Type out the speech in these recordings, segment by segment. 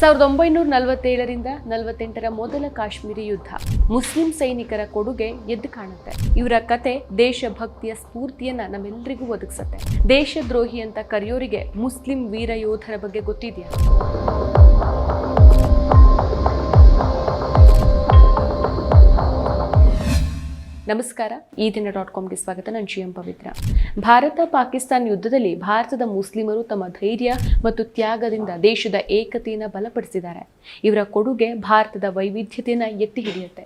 1947ರಿಂದ 48ರ ಮೊದಲ ಕಾಶ್ಮೀರಿ ಯುದ್ಧ ಮುಸ್ಲಿಂ ಸೈನಿಕರ ಕೊಡುಗೆ ಎದ್ದು ಕಾಣುತ್ತೆ. ಇವರ ಕತೆ ದೇಶಭಕ್ತಿಯ ಸ್ಫೂರ್ತಿಯನ್ನ ನಮ್ಮೆಲ್ಲರಿಗೂ ಒದಗಿಸುತ್ತೆ. ದೇಶದ್ರೋಹಿ ಅಂತ ಕರೆಯೋರಿಗೆ ಮುಸ್ಲಿಂ ವೀರ ಯೋಧರ ಬಗ್ಗೆ ಗೊತ್ತಿದೆಯಾ? ನಮಸ್ಕಾರ, ಈ ದಿನ.comಗೆ ಸ್ವಾಗತ. ನಾನು GM ಪವಿತ್ರ. ಭಾರತ ಪಾಕಿಸ್ತಾನ ಯುದ್ಧದಲ್ಲಿ ಭಾರತದ ಮುಸ್ಲಿಮರು ತಮ್ಮ ಧೈರ್ಯ ಮತ್ತು ತ್ಯಾಗದಿಂದ ದೇಶದ ಏಕತೆಯನ್ನು ಬಲಪಡಿಸಿದ್ದಾರೆ. ಇವರ ಕೊಡುಗೆ ಭಾರತದ ವೈವಿಧ್ಯತೆಯನ್ನು ಎತ್ತಿ ಹಿಡಿಯುತ್ತೆ.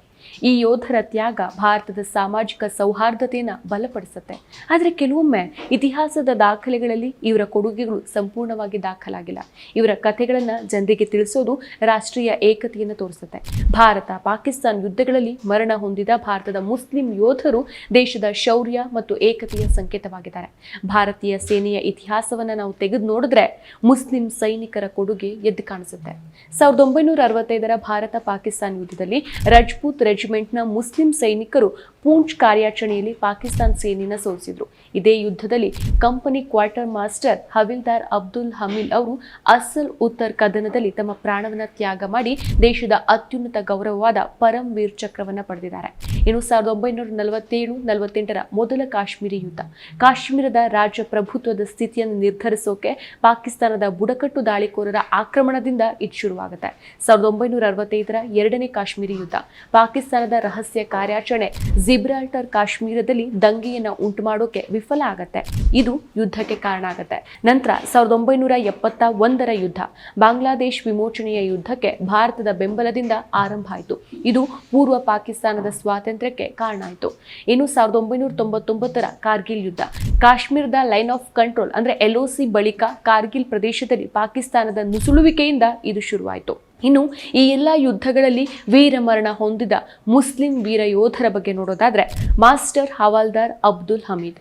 ಈ ಯೋಧರ ತ್ಯಾಗ ಭಾರತದ ಸಾಮಾಜಿಕ ಸೌಹಾರ್ದತೆಯನ್ನು ಬಲಪಡಿಸುತ್ತೆ. ಆದರೆ ಕೆಲವೊಮ್ಮೆ ಇತಿಹಾಸದ ದಾಖಲೆಗಳಲ್ಲಿ ಇವರ ಕೊಡುಗೆಗಳು ಸಂಪೂರ್ಣವಾಗಿ ದಾಖಲಾಗಿಲ್ಲ. ಇವರ ಕಥೆಗಳನ್ನು ಜನರಿಗೆ ತಿಳಿಸೋದು ರಾಷ್ಟ್ರೀಯ ಏಕತೆಯನ್ನು ತೋರಿಸುತ್ತೆ. ಭಾರತ ಪಾಕಿಸ್ತಾನ ಯುದ್ಧಗಳಲ್ಲಿ ಮರಣ ಹೊಂದಿದ ಭಾರತದ ಮುಸ್ಲಿಂ ಯೋಧರು ದೇಶದ ಶೌರ್ಯ ಮತ್ತು ಏಕತೆಯ ಸಂಕೇತವಾಗಿದ್ದಾರೆ. ಭಾರತೀಯ ಸೇನೆಯ ಇತಿಹಾಸವನ್ನು ನಾವು ತೆಗೆದು ನೋಡಿದ್ರೆ ಮುಸ್ಲಿಂ ಸೈನಿಕರ ಕೊಡುಗೆ ಎದ್ದು ಕಾಣಿಸುತ್ತೆ. 1965ರ ಭಾರತ ಪಾಕಿಸ್ತಾನ ಯುದ್ಧದಲ್ಲಿ ರಜಪೂತ್ ರೆಜಿಮೆಂಟ್ನ ಮುಸ್ಲಿಂ ಸೈನಿಕರು ಪೂಂಚ್ ಕಾರ್ಯಾಚರಣೆಯಲ್ಲಿ ಪಾಕಿಸ್ತಾನ ಸೇನೆಯನ್ನು ಸೋಲಿಸಿದ್ರು. ಇದೇ ಯುದ್ಧದಲ್ಲಿ company quartermaster havildar Abdul Hamid ಅವರು ಅಸಲ್ ಉತ್ತರ್ ಕದನದಲ್ಲಿ ತಮ್ಮ ಪ್ರಾಣವನ್ನ ತ್ಯಾಗ ಮಾಡಿ ದೇಶದ ಅತ್ಯುನ್ನತ ಗೌರವವಾದ ಪರಂ ವೀರ್ ಚಕ್ರವನ್ನ ಪಡೆದಿದ್ದಾರೆ. ಇನ್ನು 1947-48ರ ಮೊದಲ ಕಾಶ್ಮೀರಿ ಯುದ್ಧ ಕಾಶ್ಮೀರದ ರಾಜಪ್ರಭುತ್ವದ ಸ್ಥಿತಿಯನ್ನು ನಿರ್ಧರಿಸೋಕೆ ಪಾಕಿಸ್ತಾನದ ಬುಡಕಟ್ಟು ದಾಳಿಕೋರರ ಆಕ್ರಮಣದಿಂದ ಇದು ಶುರುವಾಗುತ್ತೆ. 1965ರ ಎರಡನೇ ಕಾಶ್ಮೀರಿ ಯುದ್ಧ ಪಾಕಿಸ್ತಾನದ ರಹಸ್ಯ ಕಾರ್ಯಾಚರಣೆ ಜಿಬ್ರಾಲ್ಟರ್ ಕಾಶ್ಮೀರದಲ್ಲಿ ದಂಗೆಯನ್ನು ಉಂಟು ಮಾಡೋಕೆ ವಿಫಲ ಆಗತ್ತೆ. ಇದು ಯುದ್ಧಕ್ಕೆ ಕಾರಣ ಆಗತ್ತೆ. ನಂತರ 1971ರ ಯುದ್ಧ ಬಾಂಗ್ಲಾದೇಶ್ ವಿಮೋಚನೆಯ ಯುದ್ಧಕ್ಕೆ ಭಾರತದ ಬೆಂಬಲದಿಂದ ಆರಂಭ ಆಯಿತು. ಇದು ಪೂರ್ವ ಪಾಕಿಸ್ತಾನದ ಸ್ವಾತಂತ್ರ್ಯಕ್ಕೆ ಕಾರಣ ಆಯಿತು. ಇನ್ನು 1999ರ ಕಾರ್ಗಿಲ್ ಯುದ್ಧ ಕಾಶ್ಮೀರದ ಲೈನ್ ಆಫ್ ಕಂಟ್ರೋಲ್ ಅಂದ್ರೆ LOC ಬಳಿಕ ಕಾರ್ಗಿಲ್ ಪ್ರದೇಶದಲ್ಲಿ ಪಾಕಿಸ್ತಾನದ ನುಸುಳುವಿಕೆಯಿಂದ ಇದು ಶುರುವಾಯಿತು. ಇನ್ನು ಈ ಎಲ್ಲ ಯುದ್ಧಗಳಲ್ಲಿ ವೀರಮರಣ ಹೊಂದಿದ ಮುಸ್ಲಿಂ ವೀರ ಯೋಧರ ಬಗ್ಗೆ ನೋಡೋದಾದ್ರೆ ಮಾಸ್ಟರ್ ಹವಾಲ್ದಾರ್ ಅಬ್ದುಲ್ ಹಮೀದ್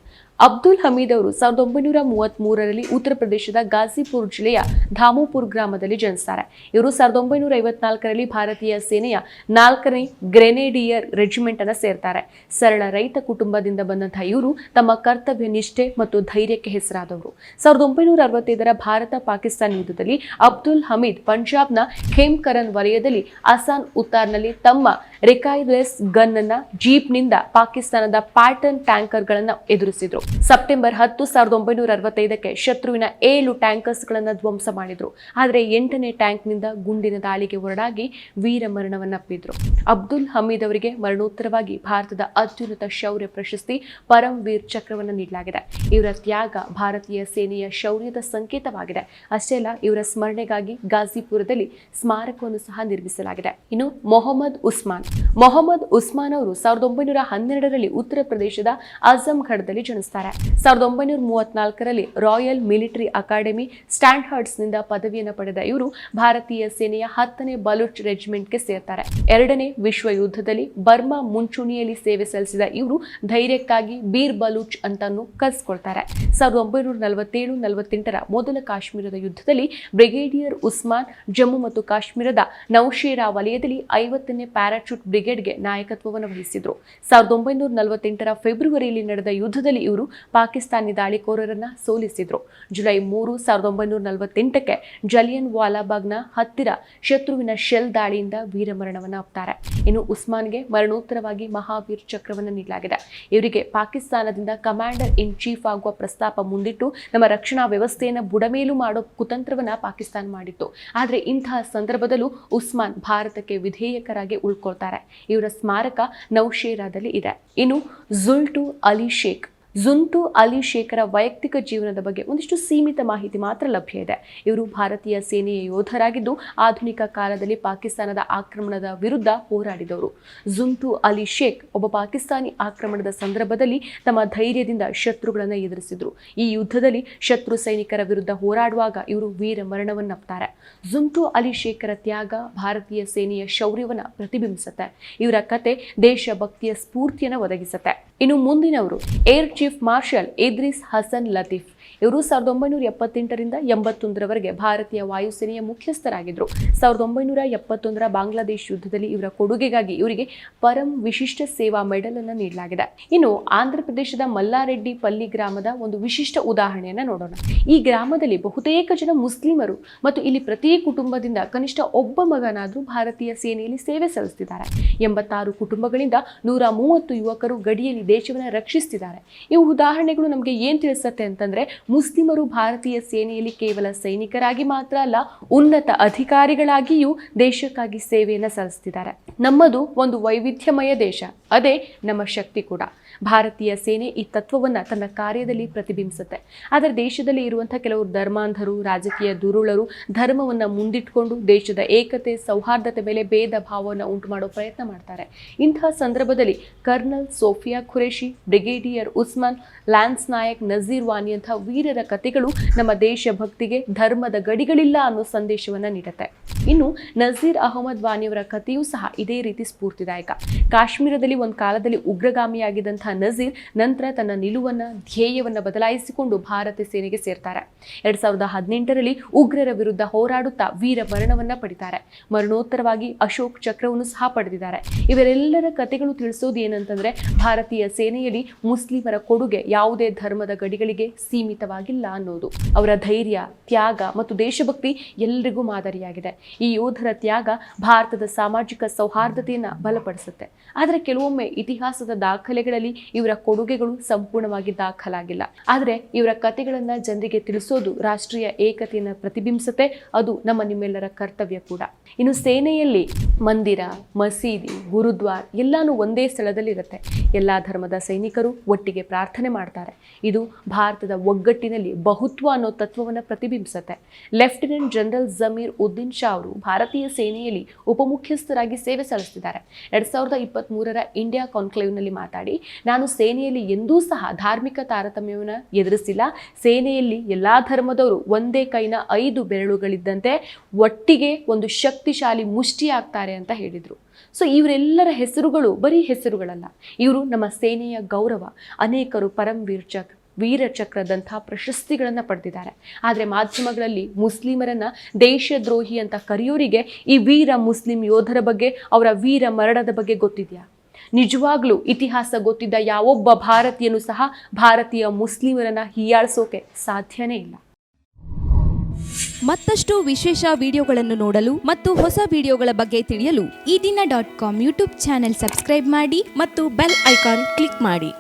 ಅವರು 1933ರಲ್ಲಿ ಉತ್ತರ ಪ್ರದೇಶದ ಗಾಜಿಪುರ್ ಜಿಲ್ಲೆಯ ಧಾಮೋಪುರ್ ಗ್ರಾಮದಲ್ಲಿ ಜನಿಸ್ತಾರೆ. ಇವರು 1954ರಲ್ಲಿ ಭಾರತೀಯ ಸೇನೆಯ 4ನೇ ಗ್ರೆನೇಡಿಯರ್ ರೆಜಿಮೆಂಟ್ ಅನ್ನು ಸೇರ್ತಾರೆ. ಸರಳ ರೈತ ಕುಟುಂಬದಿಂದ ಬಂದಂತಹ ಇವರು ತಮ್ಮ ಕರ್ತವ್ಯ ನಿಷ್ಠೆ ಮತ್ತು ಧೈರ್ಯಕ್ಕೆ ಹೆಸರಾದವರು. 1965ರ ಭಾರತ ಪಾಕಿಸ್ತಾನ ಯುದ್ಧದಲ್ಲಿ ಅಬ್ದುಲ್ ಹಮೀದ್ ಪಂಜಾಬ್ನ ಖೇಮ್ಕರನ್ ವಲಯದಲ್ಲಿ ಅಸಾನ್ ಉತ್ತಾರ್ನಲ್ಲಿ ತಮ್ಮ ರಿಕಾಯ್ಲೆಸ್ ಗನ್ ಅನ್ನ ಜೀಪ್ನಿಂದ ಪಾಕಿಸ್ತಾನದ ಪ್ಯಾಟರ್ನ್ ಟ್ಯಾಂಕರ್ಗಳನ್ನು ಎದುರಿಸಿದ್ರು. ಸೆಪ್ಟೆಂಬರ್ 10, 1965ಕ್ಕೆ ಶತ್ರುವಿನ 7 ಟ್ಯಾಂಕರ್ಸ್ಗಳನ್ನು ಧ್ವಂಸ ಮಾಡಿದ್ರು. ಆದರೆ 8ನೇ ಟ್ಯಾಂಕ್ನಿಂದ ಗುಂಡಿನ ದಾಳಿಗೆ ಹೊರಡಾಗಿ ವೀರ ಮರಣವನ್ನಪ್ಪಿದ್ರು. ಅಬ್ದುಲ್ ಹಮೀದ್ ಅವರಿಗೆ ಮರಣೋತ್ತರವಾಗಿ ಭಾರತದ ಅತ್ಯುನ್ನತ ಶೌರ್ಯ ಪ್ರಶಸ್ತಿ ಪರಂ ವೀರ್ ಚಕ್ರವನ್ನು ನೀಡಲಾಗಿದೆ. ಇವರ ತ್ಯಾಗ ಭಾರತೀಯ ಸೇನೆಯ ಶೌರ್ಯದ ಸಂಕೇತವಾಗಿದೆ. ಅಷ್ಟೇ ಅಲ್ಲ, ಇವರ ಸ್ಮರಣೆಗಾಗಿ ಗಾಜಿಪುರದಲ್ಲಿ ಸ್ಮಾರಕವನ್ನು ಸಹ ನಿರ್ಮಿಸಲಾಗಿದೆ. ಇನ್ನು ಮೊಹಮ್ಮದ್ ಉಸ್ಮಾನ್ ಅವರು 1912ರಲ್ಲಿ ಉತ್ತರ ಪ್ರದೇಶದ ಅಜಂಘಡದಲ್ಲಿ ಜನಿಸ್ತಾರೆ. 1934ರಲ್ಲಿ ರಾಯಲ್ ಮಿಲಿಟರಿ ಅಕಾಡೆಮಿ ಸ್ಟ್ಯಾಂಡ್ಹರ್ಡ್ಸ್ನಿಂದ ಪದವಿಯನ್ನು ಪಡೆದ ಇವರು ಭಾರತೀಯ ಸೇನೆಯ 10ನೇ ಬಲೂಚ್ ರೆಜಿಮೆಂಟ್ಗೆ ಸೇರ್ತಾರೆ. ಎರಡನೇ ವಿಶ್ವ ಯುದ್ಧದಲ್ಲಿ ಬರ್ಮಾ ಮುಂಚೂಣಿಯಲ್ಲಿ ಸೇವೆ ಸಲ್ಲಿಸಿದ ಇವರು ಧೈರ್ಯಕ್ಕಾಗಿ ಬೀರ್ ಬಲೂಚ್ ಅಂತಾನು ಕರೆಸಿಕೊಳ್ತಾರೆ. 1947-48ರ ಮೊದಲ ಕಾಶ್ಮೀರದ ಯುದ್ಧದಲ್ಲಿ ಬ್ರಿಗೇಡಿಯರ್ ಉಸ್ಮಾನ್ ಜಮ್ಮು ಮತ್ತು ಕಾಶ್ಮೀರದ ನೌಶೇರಾ ವಲಯದಲ್ಲಿ 50ನೇ ಪ್ಯಾರಾಚೂಟ್ ಬ್ರಿಗೇಡ್ಗೆ ನಾಯಕತ್ವವನ್ನು ವಹಿಸಿದ್ರು. 1948ರ ಫೆಬ್ರವರಿಯಲ್ಲಿ ನಡೆದ ಯುದ್ಧದಲ್ಲಿ ಇವರು ಪಾಕಿಸ್ತಾನಿ ದಾಳಿಕೋರರನ್ನ ಸೋಲಿಸಿದ್ರು. ಜುಲೈ 3, 1948ಕ್ಕೆ ಜಲಿಯನ್ ವಾಲಾಬಾಗ್ನ ಹತ್ತಿರ ಶತ್ರುವಿನ ಶೆಲ್ ದಾಳಿಯಿಂದ ವೀರಮರಣವನ್ನು ಅಪ್ತಾರೆ. ಇನ್ನು ಉಸ್ಮಾನ್ಗೆ ಮರಣೋತ್ತರವಾಗಿ ಮಹಾವೀರ್ ಚಕ್ರವನ್ನು ನೀಡಲಾಗಿದೆ. ಇವರಿಗೆ ಪಾಕಿಸ್ತಾನದಿಂದ ಕಮಾಂಡರ್ ಇನ್ ಚೀಫ್ ಆಗುವ ಪ್ರಸ್ತಾಪ ಮುಂದಿಟ್ಟು ನಮ್ಮ ರಕ್ಷಣಾ ವ್ಯವಸ್ಥೆಯನ್ನು ಬುಡಮೇಲು ಮಾಡೋ ಕುತಂತ್ರವನ್ನ ಪಾಕಿಸ್ತಾನ ಮಾಡಿತ್ತು. ಆದರೆ ಇಂತಹ ಸಂದರ್ಭದಲ್ಲೂ ಉಸ್ಮಾನ್ ಭಾರತಕ್ಕೆ ವಿಧೇಯಕರಾಗಿ ಉಳ್ಕೊಳ್ತಾರೆ. ಇವರ ಸ್ಮಾರಕ ನೌಶೇರಾದಲ್ಲಿ ಇದೆ. ಇನ್ನು ಜುಂಟು ಅಲಿ ಶೇಖರ ವೈಯಕ್ತಿಕ ಜೀವನದ ಬಗ್ಗೆ ಒಂದಿಷ್ಟು ಸೀಮಿತ ಮಾಹಿತಿ ಮಾತ್ರ ಲಭ್ಯ ಇದೆ. ಇವರು ಭಾರತೀಯ ಸೇನೆಯ ಯೋಧರಾಗಿದ್ದು ಆಧುನಿಕ ಕಾಲದಲ್ಲಿ ಪಾಕಿಸ್ತಾನದ ಆಕ್ರಮಣದ ವಿರುದ್ಧ ಹೋರಾಡಿದವರು. ಜುಂಟು ಅಲಿ ಶೇಖ್ ಒಬ್ಬ ಪಾಕಿಸ್ತಾನಿ ಆಕ್ರಮಣದ ಸಂದರ್ಭದಲ್ಲಿ ತಮ್ಮ ಧೈರ್ಯದಿಂದ ಶತ್ರುಗಳನ್ನು ಎದುರಿಸಿದ್ರು. ಈ ಯುದ್ಧದಲ್ಲಿ ಶತ್ರು ಸೈನಿಕರ ವಿರುದ್ಧ ಹೋರಾಡುವಾಗ ಇವರು ವೀರ ಮರಣವನ್ನಪ್ತಾರೆ. ಜುಂಟು ಅಲಿ ಶೇಖರ ತ್ಯಾಗ ಭಾರತೀಯ ಸೇನೆಯ ಶೌರ್ಯವನ್ನು ಪ್ರತಿಬಿಂಬಿಸುತ್ತೆ. ಇವರ ಕತೆ ದೇಶಭಕ್ತಿಯ ಸ್ಫೂರ್ತಿಯನ್ನು ಒದಗಿಸುತ್ತೆ. ಇನ್ನು ಮುಂದಿನವರು air chief marshal Idris Hasan Latif. ಇವರು 1978ರಿಂದ 81ರವರೆಗೆ ಭಾರತೀಯ ವಾಯುಸೇನೆಯ ಮುಖ್ಯಸ್ಥರಾಗಿದ್ದರು. 1971ರ ಬಾಂಗ್ಲಾದೇಶ ಯುದ್ಧದಲ್ಲಿ ಇವರ ಕೊಡುಗೆಗಾಗಿ ಇವರಿಗೆ ಪರಂ ವಿಶಿಷ್ಟ ಸೇವಾ ಮೆಡಲ್ ಅನ್ನು ನೀಡಲಾಗಿದೆ. ಇನ್ನು ಆಂಧ್ರ ಪ್ರದೇಶದ ಮಲ್ಲಾರೆಡ್ಡಿ ಪಲ್ಲಿ ಗ್ರಾಮದ ಒಂದು ವಿಶಿಷ್ಟ ಉದಾಹರಣೆಯನ್ನ ನೋಡೋಣ. ಈ ಗ್ರಾಮದಲ್ಲಿ ಬಹುತೇಕ ಜನ ಮುಸ್ಲಿಮರು ಮತ್ತು ಇಲ್ಲಿ ಪ್ರತಿ ಕುಟುಂಬದಿಂದ ಕನಿಷ್ಠ ಒಬ್ಬ ಮಗನಾದರೂ ಭಾರತೀಯ ಸೇನೆಯಲ್ಲಿ ಸೇವೆ ಸಲ್ಲಿಸುತ್ತಿದ್ದಾರೆ. 86 ಕುಟುಂಬಗಳಿಂದ 130 ಯುವಕರು ಗಡಿಯಲ್ಲಿ ದೇಶವನ್ನು ರಕ್ಷಿಸುತ್ತಿದ್ದಾರೆ. ಇವು ಉದಾಹರಣೆಗಳು ನಮಗೆ ಏನ್ ತಿಳಿಸುತ್ತೆ ಅಂತಂದ್ರೆ, ಮುಸ್ಲಿಮರು ಭಾರತೀಯ ಸೇನೆಯಲ್ಲಿ ಕೇವಲ ಸೈನಿಕರಾಗಿ ಮಾತ್ರ ಅಲ್ಲ, ಉನ್ನತ ಅಧಿಕಾರಿಗಳಾಗಿಯೂ ದೇಶಕ್ಕಾಗಿ ಸೇವೆಯನ್ನು ಸಲ್ಲಿಸುತ್ತಿದ್ದಾರೆ. ನಮ್ಮದು ಒಂದು ವೈವಿಧ್ಯಮಯ ದೇಶ, ಅದೇ ನಮ್ಮ ಶಕ್ತಿ ಕೂಡ. ಭಾರತೀಯ ಸೇನೆ ಈ ತತ್ವವನ್ನು ತನ್ನ ಕಾರ್ಯದಲ್ಲಿ ಪ್ರತಿಬಿಂಬಿಸುತ್ತೆ. ಆದರೆ ದೇಶದಲ್ಲಿ ಇರುವಂತಹ ಕೆಲವರು ಧರ್ಮಾಂಧರು, ರಾಜಕೀಯ ದುರುಳರು ಧರ್ಮವನ್ನು ಮುಂದಿಟ್ಟುಕೊಂಡು ದೇಶದ ಏಕತೆ, ಸೌಹಾರ್ದತೆ ಮೇಲೆ ಭೇದ ಭಾವವನ್ನು ಉಂಟು ಮಾಡೋ ಪ್ರಯತ್ನ ಮಾಡ್ತಾರೆ. ಇಂತಹ ಸಂದರ್ಭದಲ್ಲಿ colonel Sofiya Qureshi, brigadier Usman, lance Naik, Nazir Wani ಅಂತಹ ವೀರರ ಕಥೆಗಳು ನಮ್ಮ ದೇಶಭಕ್ತಿಗೆ ಧರ್ಮದ ಗಡಿಗಳಿಲ್ಲ ಅನ್ನೋ ಸಂದೇಶವನ್ನು ನೀಡುತ್ತೆ. ಇನ್ನು ನಜೀರ್ ಅಹಮದ್ ವಾನಿಯವರ ಕಥೆಯೂ ಸಹ ಇದೇ ರೀತಿ ಸ್ಫೂರ್ತಿದಾಯಕ. ಕಾಶ್ಮೀರದಲ್ಲಿ ಒಂದು ಕಾಲದಲ್ಲಿ ಉಗ್ರಗಾಮಿಯಾಗಿದ್ದಂತಹ ನಜೀರ್ ನಂತರ ತನ್ನ ನಿಲುವನ್ನು, ಧ್ಯೇಯವನ್ನು ಬದಲಾಯಿಸಿಕೊಂಡು ಭಾರತೀಯ ಸೇನೆಗೆ ಸೇರ್ತಾರೆ. 2018ರಲ್ಲಿ ಉಗ್ರರ ವಿರುದ್ಧ ಹೋರಾಡುತ್ತಾ ವೀರ ಮರಣವನ್ನ ಪಡಿತಾರೆ. ಮರಣೋತ್ತರವಾಗಿ ಅಶೋಕ್ ಚಕ್ರವನ್ನು ಸಹ ಪಡೆದಿದ್ದಾರೆ. ಇವರೆಲ್ಲರ ಕಥೆಗಳು ತಿಳಿಸೋದು ಏನಂತಂದ್ರೆ, ಭಾರತೀಯ ಸೇನೆಯಲ್ಲಿ ಮುಸ್ಲಿಮರ ಕೊಡುಗೆ ಯಾವುದೇ ಧರ್ಮದ ಗಡಿಗಳಿಗೆ ಸೀಮಿತವಾಗಿಲ್ಲ ಅನ್ನೋದು. ಅವರ ಧೈರ್ಯ, ತ್ಯಾಗ ಮತ್ತು ದೇಶಭಕ್ತಿ ಎಲ್ಲರಿಗೂ ಮಾದರಿಯಾಗಿದೆ. ಈ ಯೋಧರ ತ್ಯಾಗ ಭಾರತದ ಸಾಮಾಜಿಕ ಸೌಹಾರ್ದತೆಯನ್ನು ಬಲಪಡಿಸುತ್ತೆ. ಆದರೆ ಕೆಲವೊಮ್ಮೆ ಇತಿಹಾಸದ ದಾಖಲೆಗಳಲ್ಲಿ ಇವರ ಕೊಡುಗೆಗಳು ಸಂಪೂರ್ಣವಾಗಿ ದಾಖಲಾಗಿಲ್ಲ. ಆದರೆ ಇವರ ಕಥೆಗಳನ್ನ ಜನರಿಗೆ ತಿಳಿಸೋದು ರಾಷ್ಟ್ರೀಯ ಏಕತೆಯನ್ನು ಪ್ರತಿಬಿಂಬಿಸುತ್ತೆ. ಅದು ನಮ್ಮ ನಿಮ್ಮೆಲ್ಲರ ಕರ್ತವ್ಯ ಕೂಡ. ಇನ್ನು ಸೇನೆಯಲ್ಲಿ ಮಂದಿರ, ಮಸೀದಿ, ಗುರುದ್ವಾರ್ ಎಲ್ಲಾನು ಒಂದೇ ಸ್ಥಳದಲ್ಲಿ ಇರುತ್ತೆ. ಎಲ್ಲಾ ಧರ್ಮದ ಸೈನಿಕರು ಒಟ್ಟಿಗೆ ಪ್ರಾರ್ಥನೆ ಮಾಡ್ತಾರೆ. ಇದು ಭಾರತದ ಒಗ್ಗಟ್ಟಿನಲ್ಲಿ ಬಹುತ್ವ ಅನ್ನೋ ತತ್ವವನ್ನು ಪ್ರತಿಬಿಂಬಿಸುತ್ತೆ. ಲೆಫ್ಟಿನೆಂಟ್ ಜನರಲ್ ಜಮೀರ್ ಉದ್ದೀನ್ ಶಾ ಅವರು ಭಾರತೀಯ ಸೇನೆಯಲ್ಲಿ ಉಪಮುಖ್ಯಸ್ಥರಾಗಿ ಸೇವೆ ಸಲ್ಲಿಸುತ್ತಿದ್ದಾರೆ. 2023ರ ಇಂಡಿಯಾ ಕಾನ್ಕ್ಲೇವ್ನಲ್ಲಿ ಮಾತಾಡಿ, ನಾನು ಸೇನೆಯಲ್ಲಿ ಎಂದೂ ಸಹ ಧಾರ್ಮಿಕ ತಾರತಮ್ಯವನ್ನು ಎದುರಿಸಿಲ್ಲ. ಸೇನೆಯಲ್ಲಿ ಎಲ್ಲಾ ಧರ್ಮದವರು ಒಂದೇ ಕೈನ 5 ಬೆರಳುಗಳಿದ್ದಂತೆ ಒಟ್ಟಿಗೆ ಒಂದು ಶಕ್ತಿಶಾಲಿ ಮುಷ್ಟಿ ಆಗ್ತಾರೆ ಅಂತ ಹೇಳಿದರು. ಸೊ ಇವರೆಲ್ಲರ ಹೆಸರುಗಳು ಬರೀ ಹೆಸರುಗಳಲ್ಲ, ಇವರು ನಮ್ಮ ಸೇನೆಯ ಗೌರವ. ಅನೇಕರು ಪರಂ ವೀರಚಕ್ರದಂತಹ ಪ್ರಶಸ್ತಿಗಳನ್ನು ಪಡೆದಿದ್ದಾರೆ. ಆದರೆ ಮಾಧ್ಯಮಗಳಲ್ಲಿ ಮುಸ್ಲಿಮರನ್ನ ದೇಶದ್ರೋಹಿ ಅಂತ ಕರೆಯೋರಿಗೆ ಈ ವೀರ ಮುಸ್ಲಿಂ ಯೋಧರ ಬಗ್ಗೆ, ಅವರ ವೀರ ಮರಣದ ಬಗ್ಗೆ ಗೊತ್ತಿದೆಯಾ? ನಿಜವಾಗ್ಲೂ ಇತಿಹಾಸ ಗೊತ್ತಿದ್ದ ಯಾವೊಬ್ಬ ಭಾರತೀಯನೂ ಸಹ ಭಾರತೀಯ ಮುಸ್ಲಿಮರನ್ನ ಹೀಯಾಳಿಸೋಕೆ ಸಾಧ್ಯನೇ ಇಲ್ಲ. ಮತ್ತಷ್ಟು ವಿಶೇಷ ವಿಡಿಯೋಗಳನ್ನು ನೋಡಲು ಮತ್ತು ಹೊಸ ವಿಡಿಯೋಗಳ ಬಗ್ಗೆ ತಿಳಿಯಲು ಈ ದಿನ .com ಯೂಟ್ಯೂಬ್ ಚಾನೆಲ್ ಸಬ್ಸ್ಕ್ರೈಬ್ ಮಾಡಿ ಮತ್ತು ಬೆಲ್ ಐಕಾನ್ ಕ್ಲಿಕ್ ಮಾಡಿ.